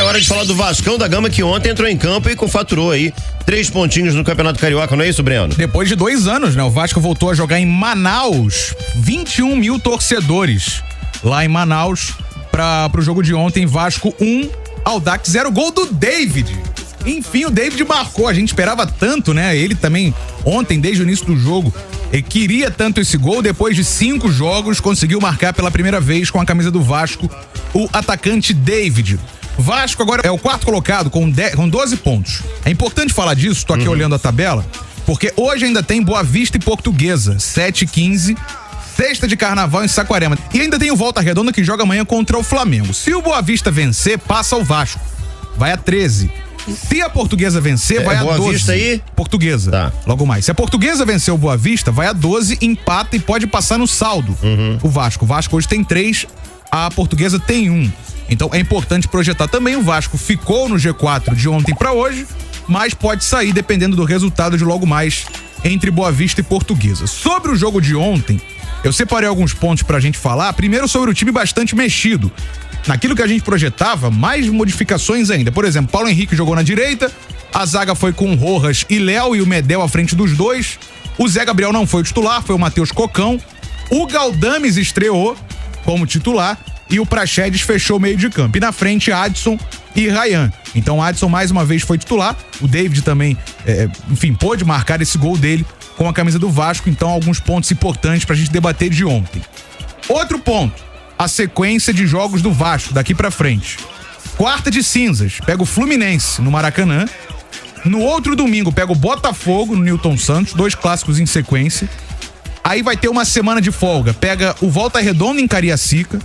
É hora de falar do Vascão da Gama, que ontem entrou em campo e faturou aí 3 pontinhos no Campeonato Carioca, não é isso, Breno? Depois de 2 anos, né? O Vasco voltou a jogar em Manaus. 21 mil torcedores lá em Manaus pro jogo de ontem. Vasco 1, Audax 0. Gol do David. Enfim, o David marcou. A gente esperava tanto, né? Ele também, ontem, desde o início do jogo, queria tanto esse gol. Depois de 5 jogos, conseguiu marcar pela primeira vez com a camisa do Vasco o atacante David. Vasco agora é o 4º colocado com 12 pontos. É importante falar disso, tô aqui olhando a tabela, porque hoje ainda tem Boa Vista e Portuguesa, 7h15, sexta de Carnaval em Saquarema. E ainda tem o Volta Redonda, que joga amanhã contra o Flamengo. Se o Boa Vista vencer, passa o Vasco, vai a 13. Se a Portuguesa vencer, vai a 12. Boa Vista aí? Portuguesa, tá. Logo mais. Se a Portuguesa vencer o Boa Vista, vai a 12, empata e pode passar no saldo. O Vasco hoje tem 3, a Portuguesa tem 1. Então é importante projetar também. O Vasco ficou no G4 de ontem pra hoje, mas pode sair dependendo do resultado de logo mais entre Boa Vista e Portuguesa. Sobre o jogo de ontem, eu separei alguns pontos pra gente falar. Primeiro, sobre o time bastante mexido. Naquilo que a gente projetava, mais modificações ainda. Por exemplo, Paulo Henrique jogou na direita, a zaga foi com o Rojas e Léo e o Medel à frente dos dois. O Zé Gabriel não foi o titular, foi o Matheus Cocão. O Galdames estreou como titular e o Praxedes fechou o meio de campo. E na frente, Adson e Ryan. Então, Adson mais uma vez foi titular. O David também, pôde marcar esse gol dele com a camisa do Vasco. Então, alguns pontos importantes pra gente debater de ontem. Outro ponto, a sequência de jogos do Vasco daqui pra frente. Quarta de cinzas, pega o Fluminense no Maracanã. No outro domingo, pega o Botafogo no Newton Santos, 2 clássicos em sequência. Aí vai ter uma semana de folga, pega o Volta Redonda em Cariacica.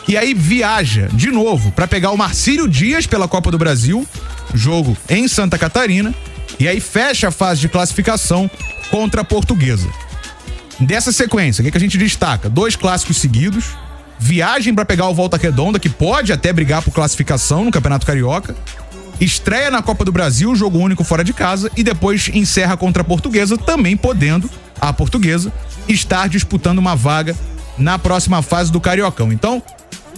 E aí viaja de novo pra pegar o Marcílio Dias pela Copa do Brasil, jogo em Santa Catarina, e aí fecha a fase de classificação contra a Portuguesa. Dessa sequência, o que a gente destaca? 2 clássicos seguidos, viagem pra pegar o Volta Redonda, que pode até brigar por classificação no Campeonato Carioca, estreia na Copa do Brasil, jogo único fora de casa, e depois encerra contra a Portuguesa, também podendo a Portuguesa estar disputando uma vaga na próxima fase do Cariocão. Então,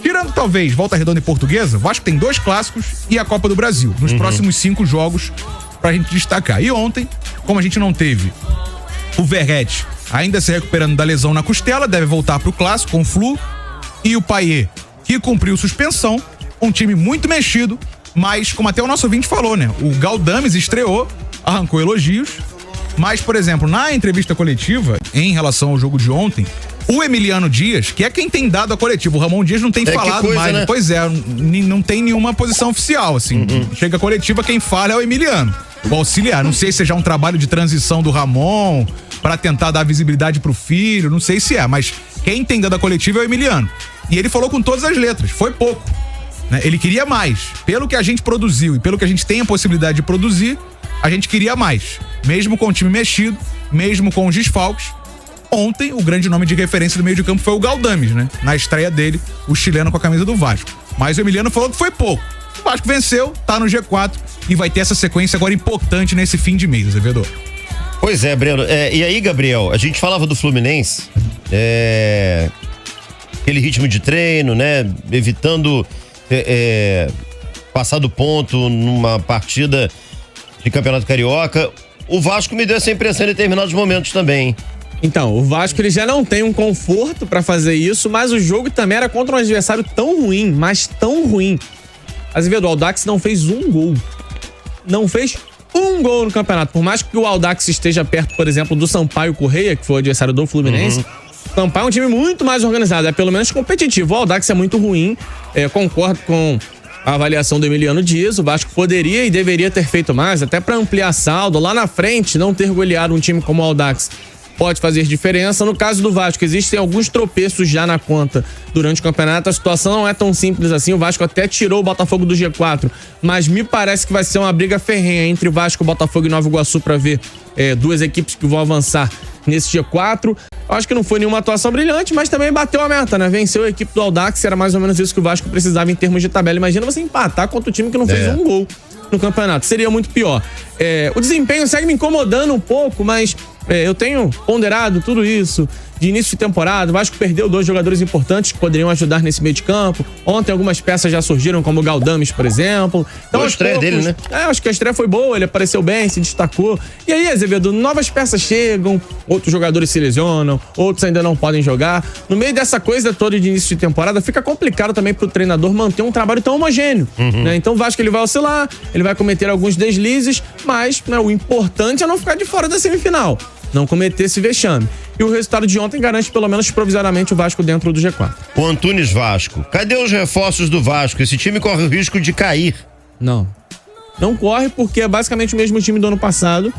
tirando talvez Volta Redonda e Portuguesa, Vasco tem 2 clássicos e a Copa do Brasil, nos próximos 5 jogos pra gente destacar. E ontem, como a gente não teve o Verratti ainda se recuperando da lesão na costela, deve voltar pro clássico com o Flu, e o Payet, que cumpriu suspensão, um time muito mexido, mas como até o nosso ouvinte falou, né? O Galdames estreou, arrancou elogios, mas, por exemplo, na entrevista coletiva, em relação ao jogo de ontem, o Emiliano Dias, que é quem tem dado a coletiva, o Ramon Dias não tem falado mais, né? Pois é, não tem nenhuma posição oficial, assim. Chega a coletiva, quem fala é o Emiliano, o auxiliar. Não sei se é já um trabalho de transição do Ramon para tentar dar visibilidade pro filho, não sei se é, mas quem tem dado a coletiva é o Emiliano. E ele falou com todas as letras, foi pouco, né? Ele queria mais. Pelo que a gente produziu e pelo que a gente tem a possibilidade de produzir, a gente queria mais. Mesmo com o time mexido, mesmo com os desfalques. Ontem, o grande nome de referência do meio de campo foi o Galdames, né? Na estreia dele, o chileno com a camisa do Vasco. Mas o Emiliano falou que foi pouco. O Vasco venceu, tá no G4 e vai ter essa sequência agora importante nesse fim de mês, Azevedo. Pois é, Breno. E aí, Gabriel, a gente falava do Fluminense, aquele ritmo de treino, né? Evitando passar do ponto numa partida de Campeonato Carioca. O Vasco me deu essa impressão em determinados momentos também. Então, o Vasco ele já não tem um conforto pra fazer isso, mas o jogo também era contra um adversário tão ruim, mas tão ruim. Azevedo, o Audax não fez um gol. Não fez um gol no campeonato. Por mais que o Audax esteja perto, por exemplo, do Sampaio Corrêa, que foi o adversário do Fluminense, o Sampaio é um time muito mais organizado, é pelo menos competitivo. O Audax é muito ruim, concordo com a avaliação do Emiliano Dias. O Vasco poderia e deveria ter feito mais, até pra ampliar saldo. Lá na frente, não ter goleado um time como o Audax pode fazer diferença. No caso do Vasco, existem alguns tropeços já na conta durante o campeonato. A situação não é tão simples assim. O Vasco até tirou o Botafogo do G4, mas me parece que vai ser uma briga ferrenha entre Vasco, Botafogo e Nova Iguaçu para ver 2 equipes que vão avançar nesse G4. Acho que não foi nenhuma atuação brilhante, mas também bateu a meta, né? Venceu a equipe do Audax, era mais ou menos isso que o Vasco precisava em termos de tabela. Imagina você empatar contra o time que não fez um gol no campeonato. Seria muito pior. O desempenho segue me incomodando um pouco, mas eu tenho ponderado tudo isso de início de temporada. O Vasco perdeu 2 jogadores importantes que poderiam ajudar nesse meio de campo. Ontem algumas peças já surgiram, como o Galdames, por exemplo. Então, a estreia dele, né? Acho que a estreia foi boa, ele apareceu bem, se destacou. E aí, Azevedo, novas peças chegam, outros jogadores se lesionam, outros ainda não podem jogar. No meio dessa coisa toda de início de temporada, fica complicado também pro treinador manter um trabalho tão homogêneo. Né? Então o Vasco ele vai oscilar, ele vai cometer alguns deslizes, mas né, o importante é não ficar de fora da semifinal. Não cometer esse vexame. E o resultado de ontem garante, pelo menos provisoriamente, o Vasco dentro do G4. O Antunes Vasco. Cadê os reforços do Vasco? Esse time corre o risco de cair. Não corre porque é basicamente o mesmo time do ano passado,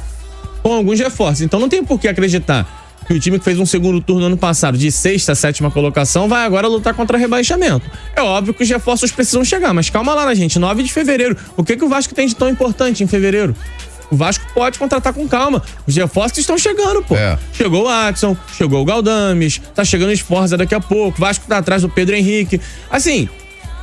com alguns reforços. Então não tem por que acreditar que o time que fez um segundo turno no ano passado, de 6ª a 7ª colocação, vai agora lutar contra rebaixamento. É óbvio que os reforços precisam chegar, mas calma lá, né, gente? 9 de fevereiro. O que o Vasco tem de tão importante em fevereiro? O Vasco pode contratar com calma. Os reforços estão chegando, pô. Chegou o Adson, chegou o Galdames, tá chegando o Sforza daqui a pouco. O Vasco tá atrás do Pedro Henrique. Assim,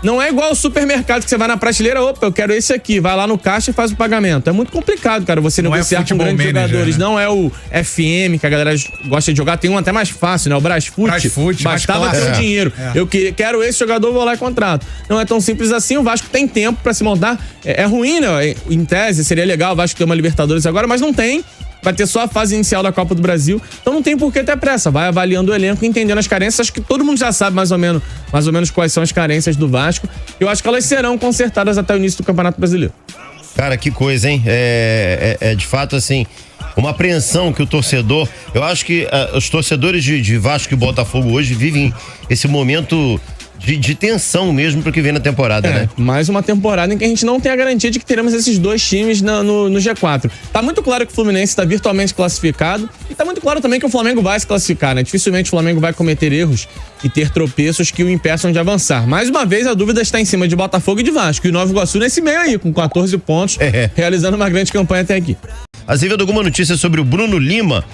não é igual ao supermercado que você vai na prateleira, opa, eu quero esse aqui. Vai lá no caixa e faz o pagamento. É muito complicado, cara, você negociar com grandes jogadores. Né? Não é o FM que a galera gosta de jogar. Tem um até mais fácil, né? O Brasfoot. Bastava ter o dinheiro. Eu quero esse jogador, vou lá e contrato. Não é tão simples assim. O Vasco tem tempo pra se montar. É ruim, né? Em tese, seria legal o Vasco ter uma Libertadores agora, mas não tem. Vai ter só a fase inicial da Copa do Brasil. Então não tem por que ter pressa. Vai avaliando o elenco, entendendo as carências. Acho que todo mundo já sabe mais ou menos quais são as carências do Vasco. Eu acho que elas serão consertadas até o início do Campeonato Brasileiro. Cara, que coisa, hein? É de fato, assim, uma apreensão que o torcedor... Eu acho que os torcedores de Vasco e Botafogo hoje vivem esse momento... De tensão mesmo pro que vem na temporada, né? Mais uma temporada em que a gente não tem a garantia de que teremos esses 2 times no G4. Tá muito claro que o Fluminense tá virtualmente classificado e tá muito claro também que o Flamengo vai se classificar, né? Dificilmente o Flamengo vai cometer erros e ter tropeços que o impeçam de avançar. Mais uma vez, a dúvida está em cima de Botafogo e de Vasco. E o Nova Iguaçu nesse meio aí, com 14 pontos, realizando uma grande campanha até aqui. Azevedo, alguma notícia sobre o Bruno Lima?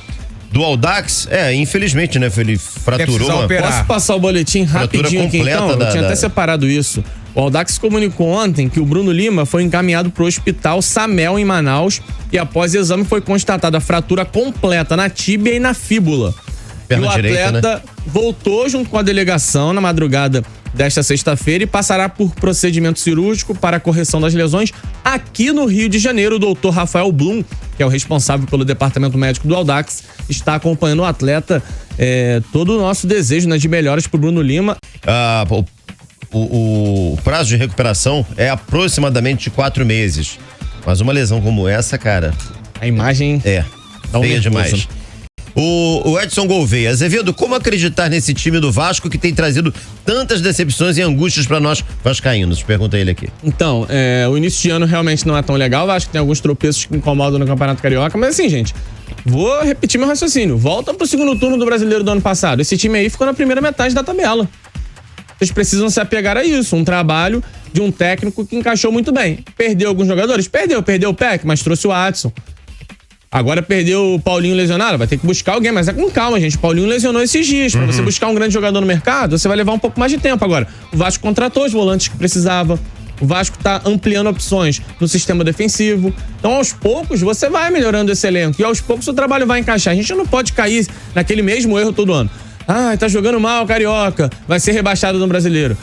Do Audax, infelizmente, né? Ele fraturou Posso passar o boletim rapidinho aqui, então? Eu tinha até separado isso. O Audax comunicou ontem que o Bruno Lima foi encaminhado para o Hospital Samel, em Manaus, e após exame foi constatada a fratura completa na tíbia e na fíbula. Perna e o atleta direita, né? voltou junto com a delegação na madrugada desta sexta-feira e passará por procedimento cirúrgico para a correção das lesões aqui no Rio de Janeiro. O doutor Rafael Blum, que é o responsável pelo departamento médico do Audax, está acompanhando o atleta. Todo o nosso desejo, né, de melhoras para o Bruno Lima. O prazo de recuperação é aproximadamente de 4 meses. Mas uma lesão como essa, cara... A imagem feia demais. O Edson Gouveia. Azevedo, como acreditar nesse time do Vasco que tem trazido tantas decepções e angústias para nós vascaínos? Pergunta ele aqui. Então, o início de ano realmente não é tão legal. O Vasco tem alguns tropeços que incomodam no Campeonato Carioca, mas assim, gente, vou repetir meu raciocínio. Volta pro segundo turno do Brasileiro do ano passado. Esse time aí ficou na primeira metade da tabela. Vocês precisam se apegar a isso. Um trabalho de um técnico que encaixou muito bem. Perdeu alguns jogadores? Perdeu o Peck, mas trouxe o Adson. Agora perdeu o Paulinho lesionado, vai ter que buscar alguém, mas é com calma, gente. O Paulinho lesionou esses dias. Pra você buscar um grande jogador no mercado, você vai levar um pouco mais de tempo agora. O Vasco contratou os volantes que precisava. O Vasco tá ampliando opções no sistema defensivo. Então, aos poucos, você vai melhorando esse elenco. E aos poucos o trabalho vai encaixar. A gente não pode cair naquele mesmo erro todo ano. Tá jogando mal o Carioca, vai ser rebaixado no Brasileiro.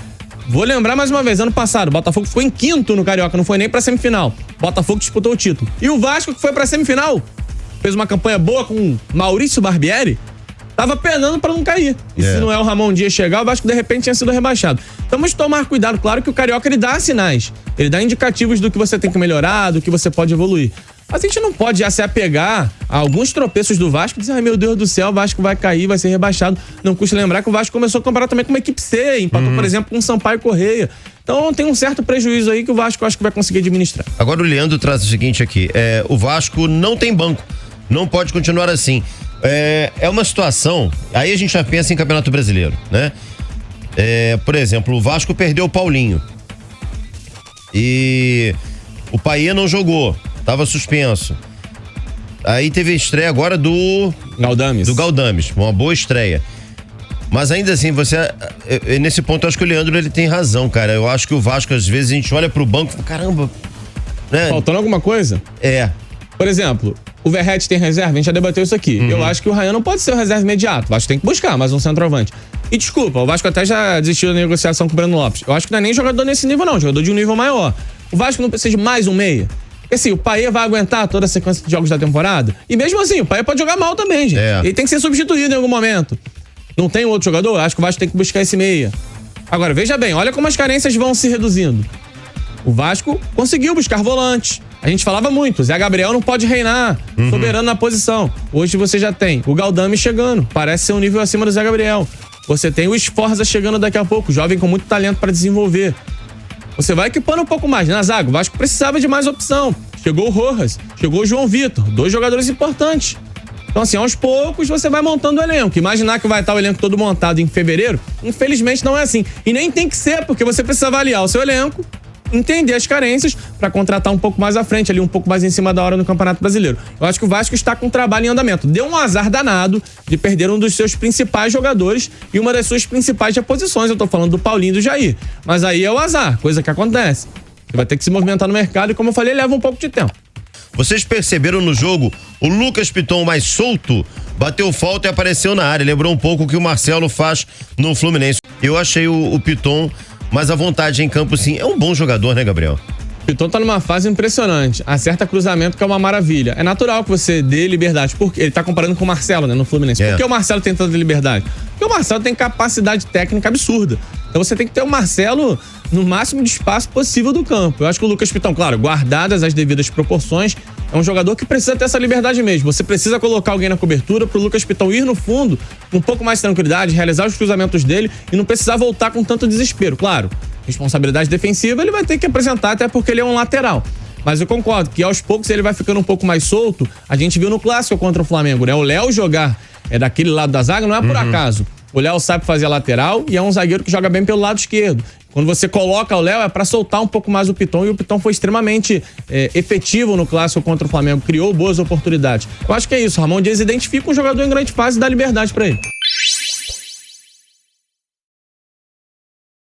Vou lembrar mais uma vez, ano passado, o Botafogo ficou em 5º no Carioca, não foi nem pra semifinal. O Botafogo disputou o título. E o Vasco, que foi pra semifinal, fez uma campanha boa com Maurício Barbieri, tava penando pra não cair. E se não é o Ramon Dias chegar, o Vasco de repente tinha sido rebaixado. Então vamos tomar cuidado. Claro que o Carioca, ele dá sinais, ele dá indicativos do que você tem que melhorar, do que você pode evoluir. Mas a gente não pode já se apegar a alguns tropeços do Vasco e dizer, ai meu Deus do céu, o Vasco vai cair, vai ser rebaixado. Não custa lembrar que o Vasco começou a comparar também com uma equipe C, empatou, por exemplo, com o Sampaio Correia. Então tem um certo prejuízo aí que o Vasco acho que vai conseguir administrar. Agora o Leandro traz o seguinte aqui, o Vasco não tem banco, não pode continuar assim. É uma situação, aí a gente já pensa em Campeonato Brasileiro, né? Por exemplo, o Vasco perdeu o Paulinho e o Paê não jogou, tava suspenso. Aí teve a estreia agora do Galdames, uma boa estreia. Mas ainda assim, nesse ponto eu acho que o Leandro ele tem razão, cara. Eu acho que o Vasco, às vezes, a gente olha pro banco e fala, caramba, né? Faltando alguma coisa? Por exemplo, o Verratti tem reserva, a gente já debateu isso aqui. Eu acho que o Ryan não pode ser o reserva imediato. O Vasco tem que buscar mais um centroavante. E desculpa, o Vasco até já desistiu da negociação com o Breno Lopes. Eu acho que não é nem jogador nesse nível, não. Jogador de um nível maior. O Vasco não precisa de mais um meia. Porque assim, o Paê vai aguentar toda a sequência de jogos da temporada. E mesmo assim, o Paê pode jogar mal também, gente. Ele tem que ser substituído em algum momento. Não tem outro jogador? Acho que o Vasco tem que buscar esse meia. Agora, veja bem, olha como as carências vão se reduzindo. O Vasco conseguiu buscar volantes. A gente falava muito, o Zé Gabriel não pode reinar, soberano na posição. Hoje você já tem o Galdame chegando, parece ser um nível acima do Zé Gabriel. Você tem o Sforza chegando daqui a pouco, jovem com muito talento para desenvolver. Você vai equipando um pouco mais. Na zaga, o Vasco precisava de mais opção. Chegou o Rojas, chegou o João Vitor, 2 jogadores importantes. Então assim, aos poucos você vai montando o elenco. Imaginar que vai estar o elenco todo montado em fevereiro, infelizmente não é assim. E nem tem que ser, porque você precisa avaliar o seu elenco, entender as carências para contratar um pouco mais à frente, ali um pouco mais em cima da hora no Campeonato Brasileiro. Eu acho que o Vasco está com um trabalho em andamento. Deu um azar danado de perder um dos seus principais jogadores e uma das suas principais reposições. Eu tô falando do Paulinho e do Jair. Mas aí é o azar, coisa que acontece. Você vai ter que se movimentar no mercado e, como eu falei, leva um pouco de tempo. Vocês perceberam no jogo o Lucas Piton mais solto? Bateu falta e apareceu na área. Lembrou um pouco o que o Marcelo faz no Fluminense. Eu achei o Piton mais à vontade em campo, sim. É um bom jogador, né, Gabriel? O Piton tá numa fase impressionante. Acerta cruzamento, que é uma maravilha. É natural que você dê liberdade. Porque ele tá comparando com o Marcelo, né, no Fluminense. Por que o Marcelo tem tanta liberdade? Porque o Marcelo tem capacidade técnica absurda. Então você tem que ter o Marcelo no máximo de espaço possível do campo. Eu acho que o Lucas Piton, claro, guardadas as devidas proporções, é um jogador que precisa ter essa liberdade mesmo. Você precisa colocar alguém na cobertura pro Lucas Piton ir no fundo com um pouco mais de tranquilidade, realizar os cruzamentos dele e não precisar voltar com tanto desespero. Claro, responsabilidade defensiva ele vai ter que apresentar, até porque ele é um lateral. Mas eu concordo que aos poucos ele vai ficando um pouco mais solto. A gente viu no clássico contra o Flamengo, né? O Léo jogar daquele lado da zaga não é por acaso. O Léo sabe fazer a lateral e é um zagueiro que joga bem pelo lado esquerdo. Quando você coloca o Léo é pra soltar um pouco mais o Piton, e o Piton foi extremamente efetivo no clássico contra o Flamengo, criou boas oportunidades. Eu acho que é isso, Ramon Dias identifica um jogador em grande fase e dá liberdade pra ele.